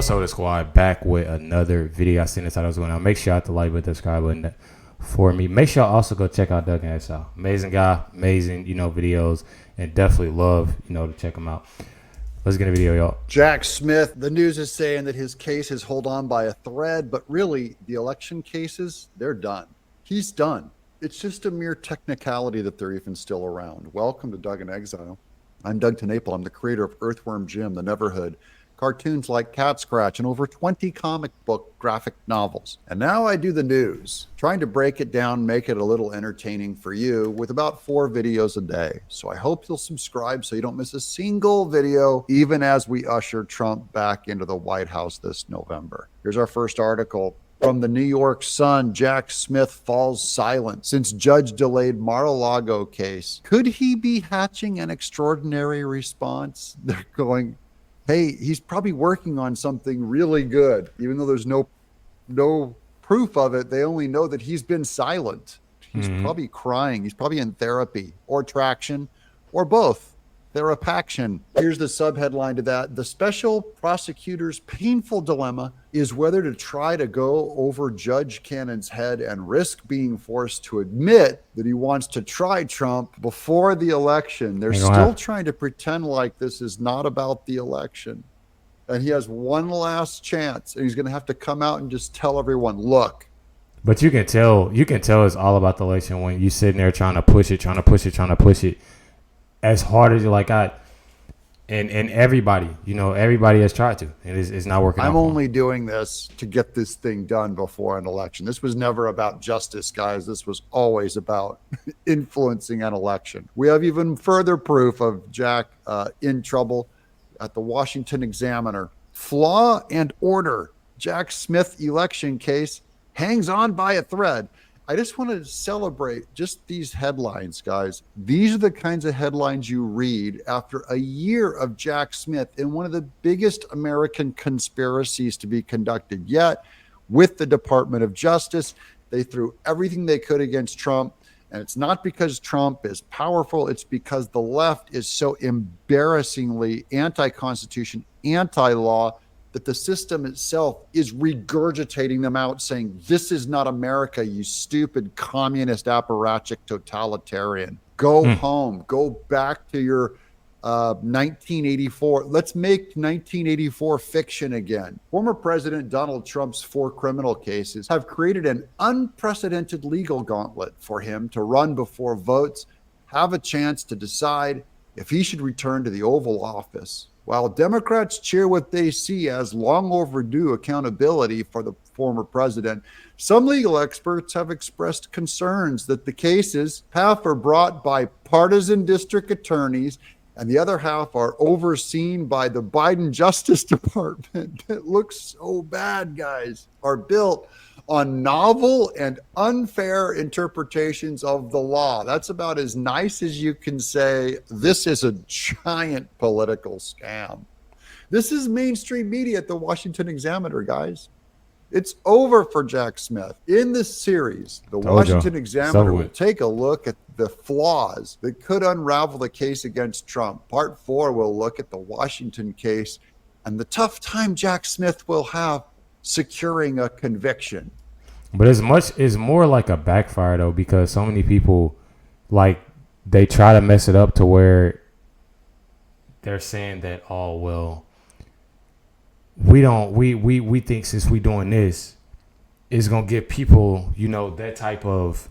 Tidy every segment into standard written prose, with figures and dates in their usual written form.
What's up, the squad? Back with another video. I seen this. I was going on. Make sure you hit the like button, subscribe button for me. Make sure also go check out Doug and out. Amazing guy, amazing, videos, and definitely love, to check him out. Let's get a video, y'all. Jack Smith, the news is saying that his case is held on by a thread, but really the election cases, they're done. He's done. It's just a mere technicality that they're even still around. Welcome to Doug in Exile. I'm Doug TenNapel. I'm the creator of Earthworm Jim, The Neverhood, cartoons like Cat Scratch, and over 20 comic book graphic novels. And now I do the news, trying to break it down, make it a little entertaining for you with about 4 videos a day. So I hope you'll subscribe so you don't miss a single video, even as we usher Trump back into the White House this November. Here's our first article. From the New York Sun, Jack Smith falls silent since judge delayed Mar-a-Lago case. Could he be hatching an extraordinary response? They're going, hey, he's probably working on something really good, even though there's no proof of it. They only know that he's been silent. He's probably crying. He's probably in therapy or traction or both. Therapaction. Here's the subheadline to that. The special prosecutor's painful dilemma is whether to try to go over Judge Cannon's head and risk being forced to admit that he wants to try Trump before the election. They're still trying to pretend like this is not about the election. And he has one last chance, and he's going to have to come out and just tell everyone, look. But you can tell it's all about the election when you're sitting there trying to push it as hard as you like. And everybody, everybody has tried to, and it's not working. I'm only doing this to get this thing done before an election. This was never about justice, guys. This was always about influencing an election. We have even further proof of Jack in trouble at the Washington Examiner. Flaw and order. Jack Smith election case hangs on by a thread. I just want to celebrate just these headlines, guys. These are the kinds of headlines you read after a year of Jack Smith in one of the biggest American conspiracies to be conducted yet with the Department of Justice. They threw everything they could against Trump. And it's not because Trump is powerful. It's because the left is so embarrassingly anti-constitution, anti-law, that the system itself is regurgitating them out, saying, this is not America, you stupid communist apparatchik totalitarian. Go home. Go back to your 1984. Let's make 1984 fiction again. Former President Donald Trump's 4 criminal cases have created an unprecedented legal gauntlet for him to run before votes, have a chance to decide if he should return to the Oval Office. While Democrats cheer what they see as long overdue accountability for the former president, some legal experts have expressed concerns that the cases, half are brought by partisan district attorneys and the other half are overseen by the Biden Justice Department. It looks so bad, guys. Are built on novel and unfair interpretations of the law. That's about as nice as you can say. This is a giant political scam. This is mainstream media at the Washington Examiner, guys. It's over for Jack Smith. In this series, the Washington Examiner will take a look at the flaws that could unravel the case against Trump. Part 4 will look at the Washington case and the tough time Jack Smith will have securing a conviction. But it's more like a backfire though, because so many people, like, they try to mess it up to where they're saying that, oh well, we think since we doing this, it's gonna give people, that type of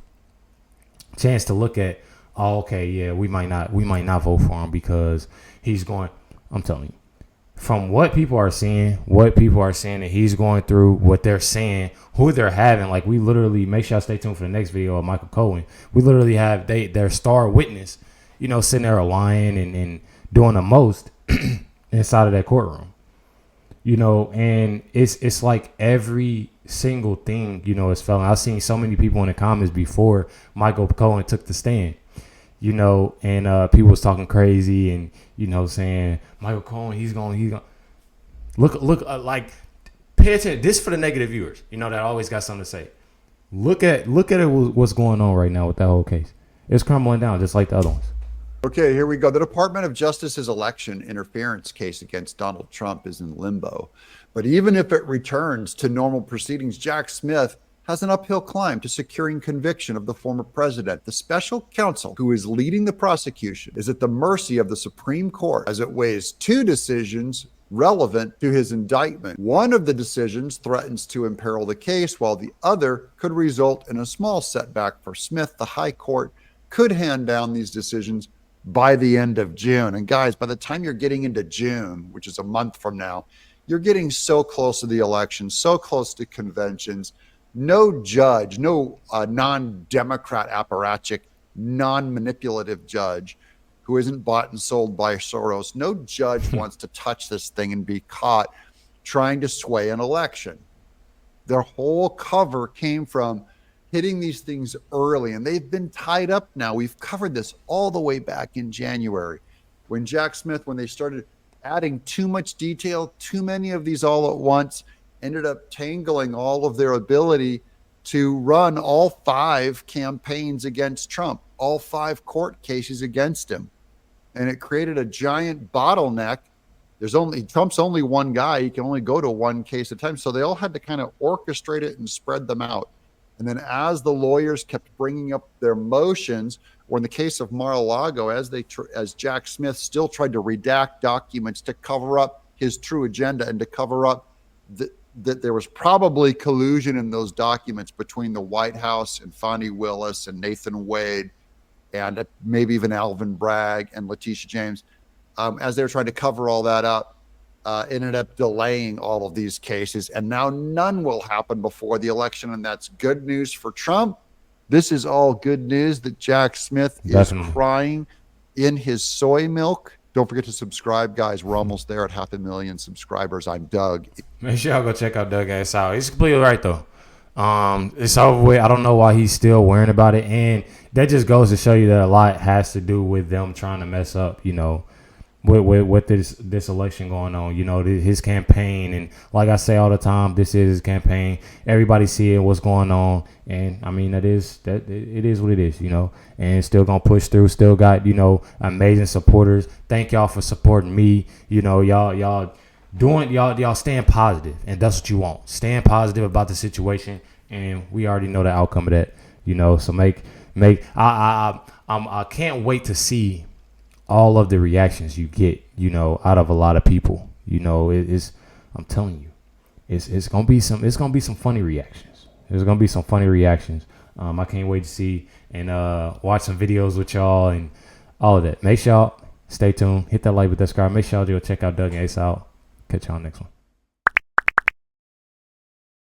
chance to look at, oh, okay, yeah, we might not vote for him because he's going. I'm telling you, from what people are seeing that he's going through, what they're saying, who they're having, like, we literally, make sure I stay tuned for the next video of Michael Cohen. We literally have their star witness, sitting there lying and doing the most inside of that courtroom, and it's like every single thing, is failing. I've seen so many people in the comments before Michael Cohen took the stand, and people was talking crazy and, saying Michael Cohen, he's going look, like, pay attention. This for the negative viewers, that always got something to say. Look at it, what's going on right now with that whole case. It's crumbling down just like the other ones. Okay, here we go. The Department of Justice's election interference case against Donald Trump is in limbo. But even if it returns to normal proceedings, Jack Smith has an uphill climb to securing conviction of the former president. The special counsel who is leading the prosecution is at the mercy of the Supreme Court as it weighs two decisions relevant to his indictment. One of the decisions threatens to imperil the case, while the other could result in a small setback for Smith. The High Court could hand down these decisions by the end of June. And guys, by the time you're getting into June, which is a month from now, you're getting so close to the election, so close to conventions. No judge, no non-Democrat apparatchik, non-manipulative judge who isn't bought and sold by Soros, no judge wants to touch this thing and be caught trying to sway an election. Their whole cover came from hitting these things early, and they've been tied up now. We've covered this all the way back in January when Jack Smith, when they started adding too much detail, too many of these all at once, ended up tangling all of their ability to run all 5 campaigns against Trump, all 5 court cases against him. And it created a giant bottleneck. Trump's only one guy. He can only go to one case at a time. So they all had to kind of orchestrate it and spread them out. And then as the lawyers kept bringing up their motions, or in the case of Mar-a-Lago, as Jack Smith still tried to redact documents to cover up his true agenda and to cover up that there was probably collusion in those documents between the White House and Fonnie Willis and Nathan Wade and maybe even Alvin Bragg and Letitia James, as they were trying to cover all that up, ended up delaying all of these cases. And now none will happen before the election. And that's good news for Trump. This is all good news that Jack Smith is crying in his soy milk. Don't forget to subscribe, guys. We're almost there at 500,000 subscribers. I'm Doug. Make sure y'all go check out Doug ass out. He's completely right though. It's over with. I don't know why he's still worrying about it, and that just goes to show you that a lot has to do with them trying to mess up, with this election going on, his campaign. And like I say all the time, this is his campaign. Everybody seeing what's going on, and I mean it is what it is, and still gonna push through. Still got amazing supporters. Thank y'all for supporting me. Y'all staying positive, and that's what you want. Staying positive about the situation, and we already know the outcome of that. So I can't wait to see all of the reactions you get, out of a lot of people. I'm telling you, it's gonna be some funny reactions. There's gonna be some funny reactions. I can't wait to see and watch some videos with y'all and all of that. Make sure y'all stay tuned, hit that like, but subscribe. Make sure y'all go check out Doug and Ace out. Catch y'all next one.